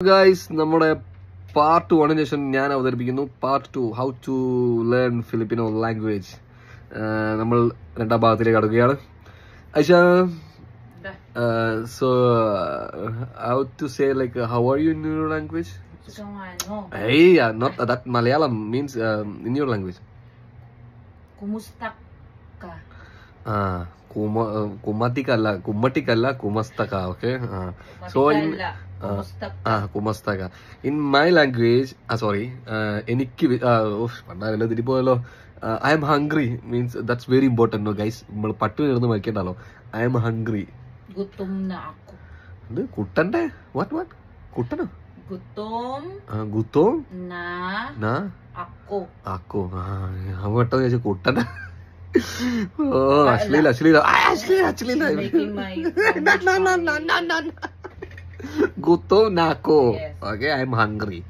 Guys, നമ്മുടെ part 1 ശേഷം ഞാൻ അവതരിപ്പിക്കുന്നു part 2 how to learn Filipino language. നമ്മൾ രണ്ടാം ഭാഗത്തിലേക്ക് കടക്കുകയാണ്. Aisha, so how to say like how are you in your language? Hey, not that Malayalam means in your language. Kumusta ka? Kumatikalla, kumastaka, okay? So in kumastaka. In my language, sorry, enikku തിരിപ്പോയല്ലോ. I am hungry means that's very important, no guys. നമ്മൾ പട്ടിണി ഇരുന്ന് മരിക്കണ്ടല്ലോ. I am hungry. Gutom na ako. എന്ത് കുട്ടന്റെ? What? കുട്ടനോ? Gutom ഗുത്തോം na ako. ആക്കോ. അവട്ടോ ചോദിച്ചു കുട്ടന. ഓ അശ്ലീല. Making my Gutom na ako. Yes. Okay, I am hungry.